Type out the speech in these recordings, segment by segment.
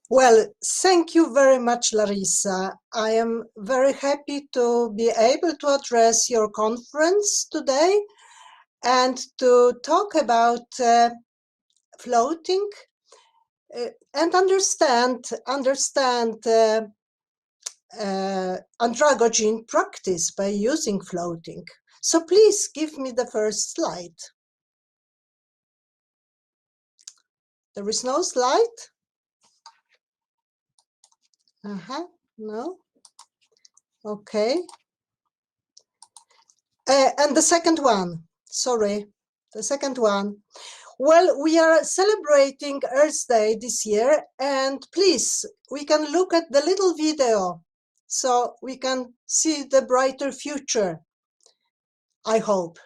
Well, thank you very much, Larissa. I am very happy to be able to address your conference today and to talk about floating and understand andragogy in practice by using floating. So please give me the first slide. There is no slide? No? Okay. And the second one, sorry, the second one. Well, we are celebrating Earth Day this year, and please, we can look at the little video so we can see the brighter future, I hope.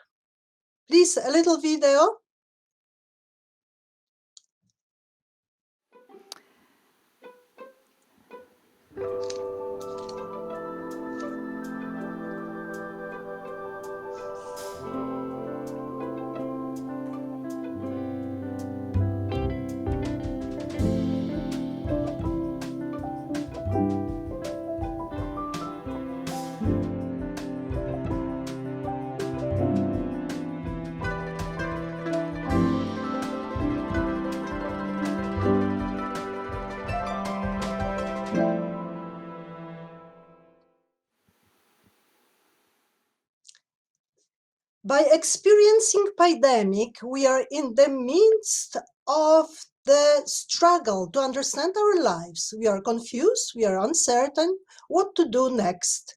Please, a little video. By experiencing pandemic, we are in the midst of the struggle to understand our lives. We are confused, we are uncertain what to do next.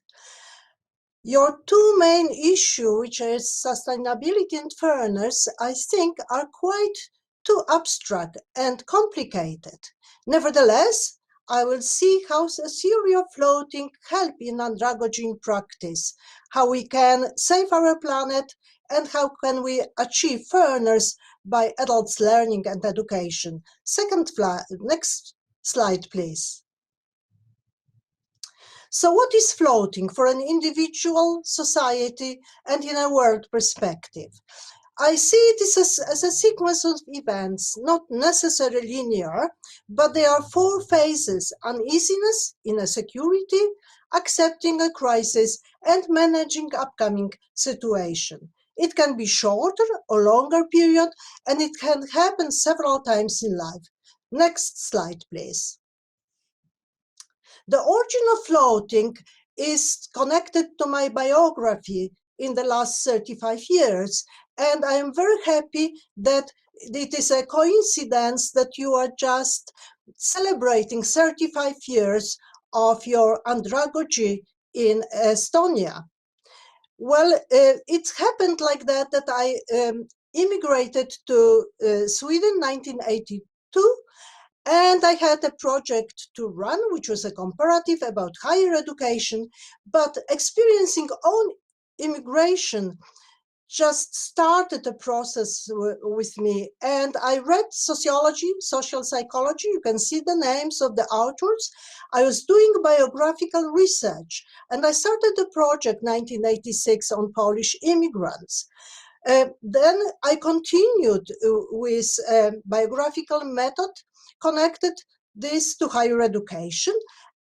Your two main issues, which is sustainability and fairness, I think are quite too abstract and complicated. Nevertheless, I will see how a theory of floating help in andragogy in practice, how we can save our planet, and how can we achieve fairness by adults' learning and education. Next slide, please. So what is floating for an individual, society, and in a world perspective? I see this as a sequence of events, not necessarily linear, but there are four phases: uneasiness, inner security, accepting a crisis, and managing upcoming situation. It can be shorter or longer period, and it can happen several times in life. Next slide, please. The origin of floating is connected to my biography in the last 35 years, and I am very happy that it is a coincidence that you are just celebrating 35 years of your andragogy in Estonia. Well, it happened like that I immigrated to Sweden in 1982, and I had a project to run, which was a comparative about higher education, but experiencing own immigration just started a process with me. And I read sociology, social psychology. You can see the names of the authors. I was doing biographical research, and I started a project 1986 on Polish immigrants. Then I continued with biographical method, connected this to higher education,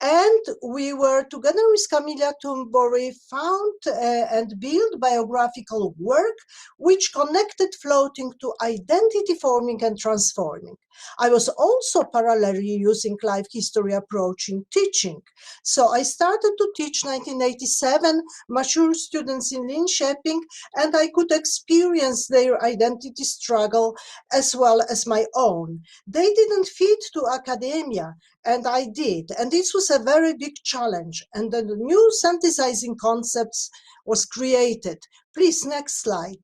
and we were together with Camilla Tumbori found and built biographical work which connected floating to identity forming and transforming. I was also parallelly using life history approach in teaching. So I started to teach 1987 mature students in Linköping, and I could experience their identity struggle as well as my own. They didn't fit to academia, and I did. And this was a very big challenge. And then the new synthesizing concepts was created. Please, next slide.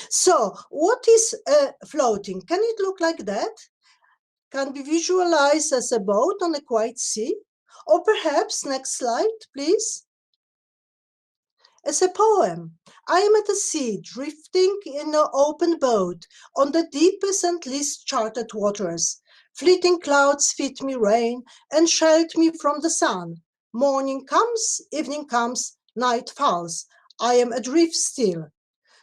So what is floating? Can it look like that? Can be visualized as a boat on a quiet sea? Or perhaps, next slide, please. As a poem. I am at the sea, drifting in an open boat on the deepest and least charted waters. Fleeting clouds feed me rain and shield me from the sun. Morning comes, evening comes, night falls. I am adrift still.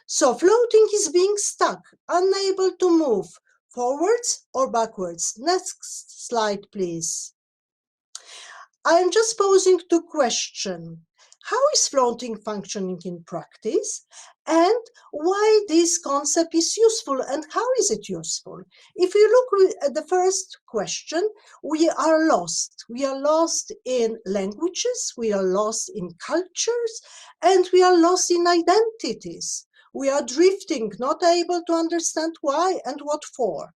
So floating is being stuck, unable to move, forwards or backwards? Next slide, please. I'm just posing two questions. How is floating functioning in practice? And why this concept is useful and how is it useful? If you look at the first question, we are lost. We are lost in languages, we are lost in cultures, and we are lost in identities. We are drifting, not able to understand why and what for.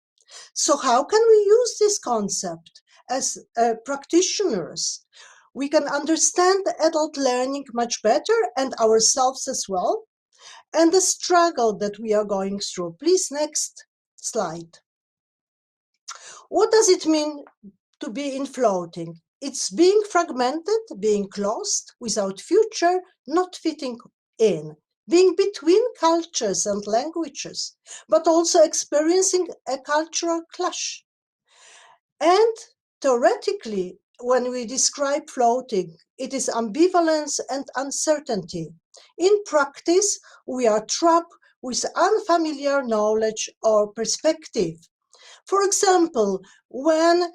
So how can we use this concept as practitioners? We can understand adult learning much better and ourselves as well, and the struggle that we are going through. Please, next slide. What does it mean to be in floating? It's being fragmented, being closed, without future, not fitting in, being between cultures and languages, but also experiencing a cultural clash. And theoretically, when we describe floating, it is ambivalence and uncertainty. In practice, we are trapped with unfamiliar knowledge or perspective. For example, when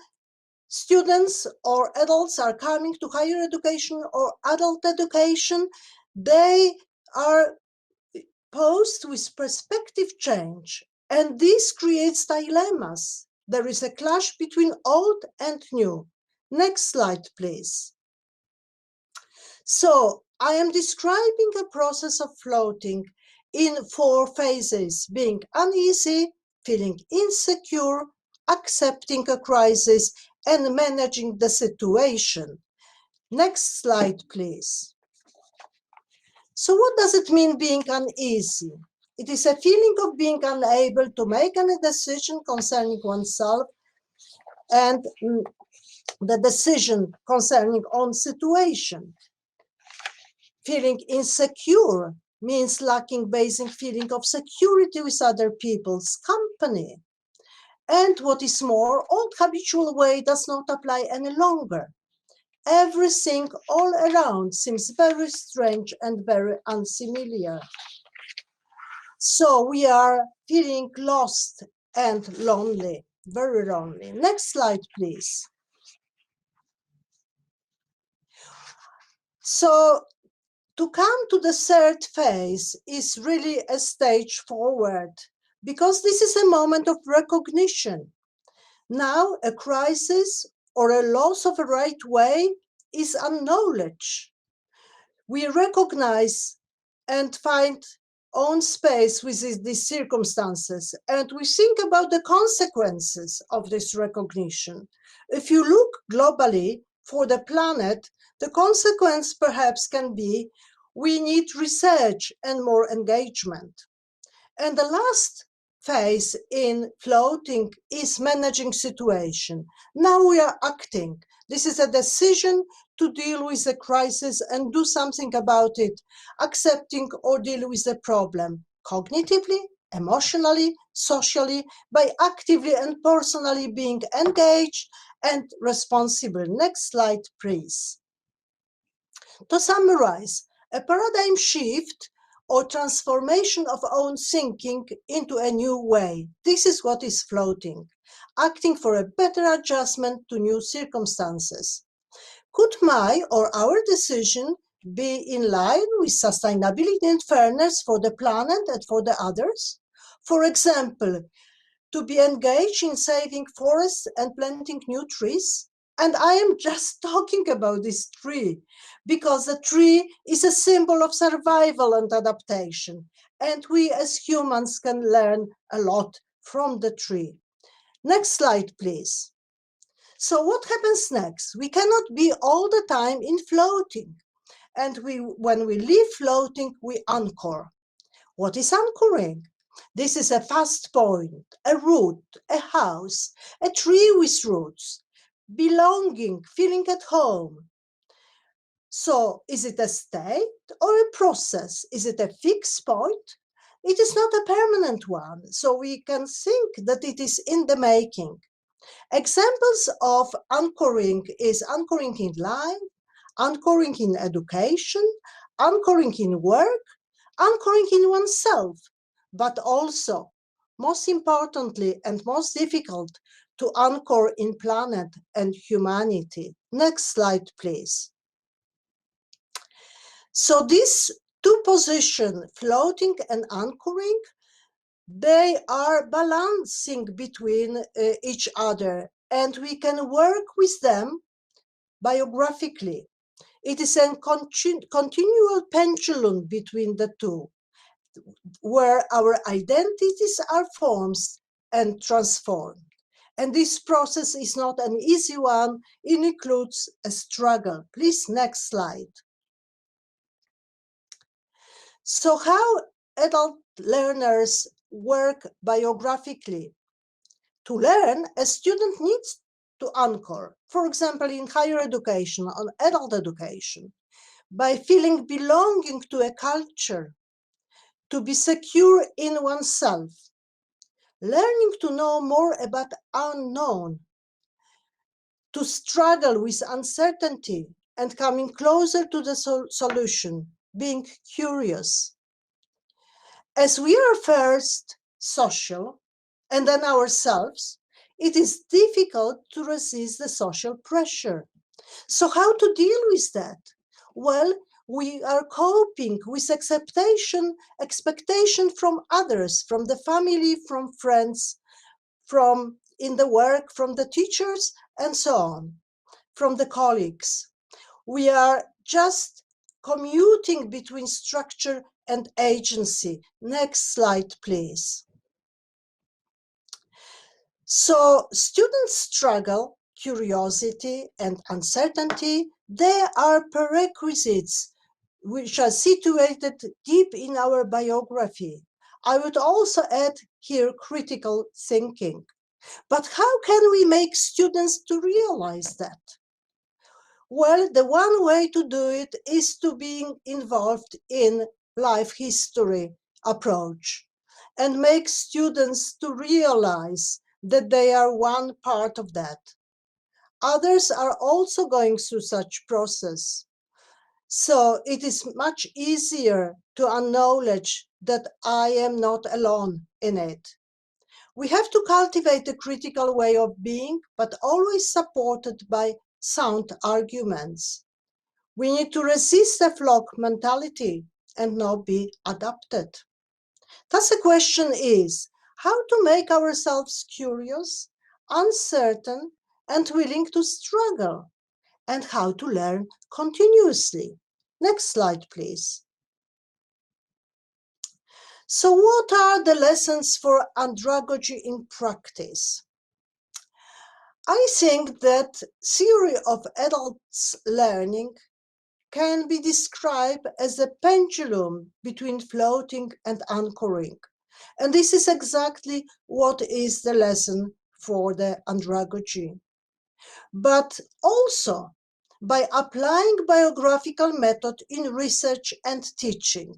students or adults are coming to higher education or adult education, they are posed with perspective change, and this creates dilemmas. There is a clash between old and new. Next slide, please. So I am describing a process of floating in 4 phases: being uneasy, feeling insecure, accepting a crisis, and managing the situation. Next slide, please. So what does it mean being uneasy? It is a feeling of being unable to make any decision concerning oneself and the decision concerning own situation. Feeling insecure means lacking basic feeling of security with other people's company. And what is more, old habitual way does not apply any longer. Everything all around seems very strange and very unfamiliar. So we are feeling lost and lonely, very lonely. Next slide, please. So to come to the third phase is really a stage forward, because this is a moment of recognition. Now a crisis or a loss of a right way is unknowledge. We recognize and find own space with these circumstances, and we think about the consequences of this recognition. If you look globally for the planet, the consequence perhaps can be we need research and more engagement. And the last phase in floating is managing situation. Now we are acting. This is a decision to deal with the crisis and do something about it, accepting or deal with the problem cognitively, emotionally, socially, by actively and personally being engaged and responsible. Next slide, please. To summarize, a paradigm shift or transformation of own thinking into a new way. This is what is floating, acting for a better adjustment to new circumstances. Could my or our decision be in line with sustainability and fairness for the planet and for the others? For example, to be engaged in saving forests and planting new trees? And I am just talking about this tree because the tree is a symbol of survival and adaptation. And we as humans can learn a lot from the tree. Next slide, please. So what happens next? We cannot be all the time in floating. And when we leave floating, we anchor. What is anchoring? This is a fast point, a root, a house, a tree with roots, belonging, feeling at home. So is it a state or a process? Is it a fixed point? It is not a permanent one, so we can think that it is in the making. Examples of anchoring is anchoring in life, anchoring in education, anchoring in work, anchoring in oneself, but also most importantly and most difficult to anchor in planet and humanity. Next slide, please. So these two positions, floating and anchoring, they are balancing between each other, and we can work with them biographically. It is a continual pendulum between the two, where our identities are formed and transformed. And this process is not an easy one. It includes a struggle. Please, next slide. So how adult learners work biographically? To learn, a student needs to anchor, for example, in higher education, on adult education, by feeling belonging to a culture, to be secure in oneself, learning to know more about unknown, to struggle with uncertainty and coming closer to the solution, being curious. As we are first social and then ourselves, it is difficult to resist the social pressure. So how to deal with that? Well, we are coping with expectation from others, from the family, from friends, from in the work, from the teachers, and so on, from the colleagues. We are just commuting between structure and agency. Next slide, please. So students struggle, curiosity and uncertainty, they are prerequisites which are situated deep in our biography. I would also add here critical thinking. But how can we make students to realize that? Well, the one way to do it is to be involved in life history approach and make students to realize that they are one part of that. Others are also going through such process. So it is much easier to acknowledge that I am not alone in it. We have to cultivate a critical way of being, but always supported by sound arguments. We need to resist the flock mentality and not be adopted. Thus the question is, how to make ourselves curious, uncertain, and willing to struggle, and how to learn continuously. Next slide, please. So what are the lessons for andragogy in practice? I think that theory of adults learning can be described as a pendulum between floating and anchoring. And this is exactly what is the lesson for the andragogy. But also by applying biographical method in research and teaching.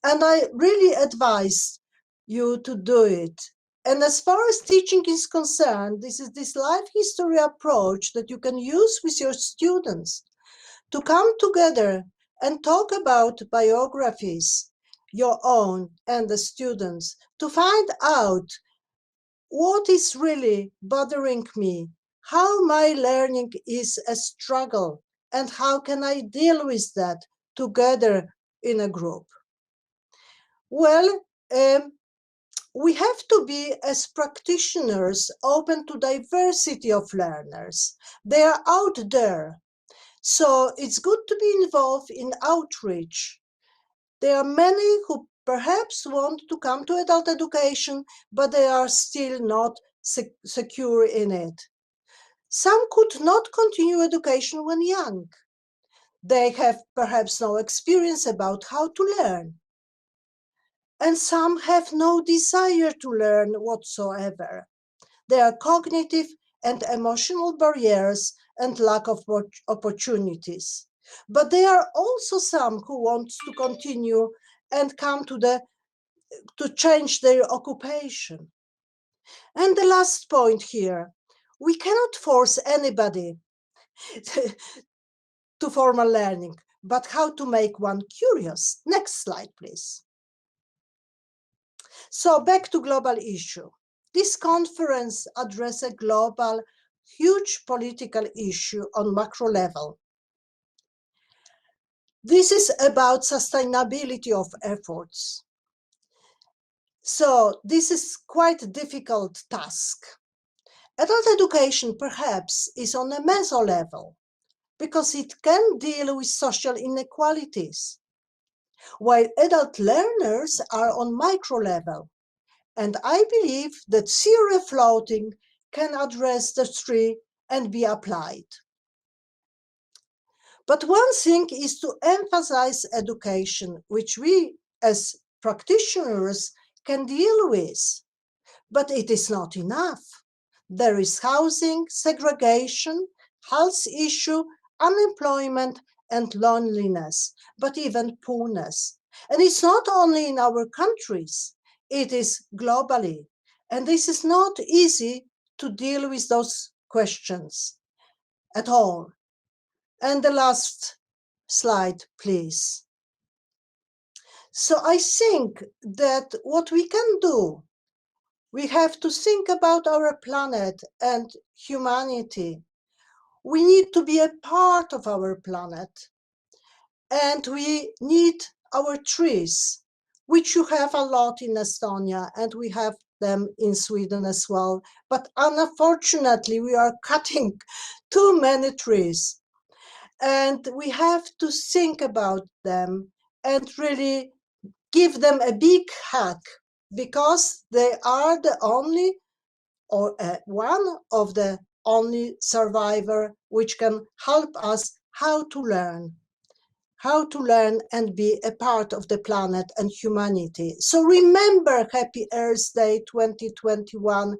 And I really advise you to do it. And as far as teaching is concerned, this is this life history approach that you can use with your students to come together and talk about biographies, your own and the students, to find out what is really bothering me, how my learning is a struggle, and how can I deal with that together in a group. Well, we have to be, as practitioners, open to diversity of learners. They are out there. So it's good to be involved in outreach. There are many who perhaps want to come to adult education, but they are still not secure in it. Some could not continue education when young. They have perhaps no experience about how to learn. And some have no desire to learn whatsoever. There are cognitive and emotional barriers and lack of opportunities. But there are also some who want to continue and come to change their occupation. And the last point here, we cannot force anybody to formal learning, but how to make one curious. Next slide, please. So back to global issue. This conference addressed a global, huge political issue on macro level. This is about sustainability of efforts. So this is quite a difficult task. Adult education perhaps is on a meso level because it can deal with social inequalities, while adult learners are on micro level. And I believe that theory floating can address the three and be applied. But one thing is to emphasize education, which we as practitioners can deal with. But it is not enough. There is housing, segregation, health issue, unemployment, and loneliness, but even poorness. And it's not only in our countries, it is globally. And this is not easy to deal with those questions at all. And the last slide, please. So I think that what we can do, we have to think about our planet and humanity. We need to be a part of our planet. And we need our trees, which you have a lot in Estonia, and we have them in Sweden as well. But unfortunately, we are cutting too many trees. And we have to think about them and really give them a big hug, because they are the only, or one of the only survivor which can help us how to learn and be a part of the planet and humanity. So remember Happy Earth Day 2021,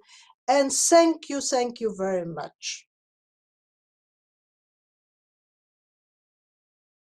and thank you very much.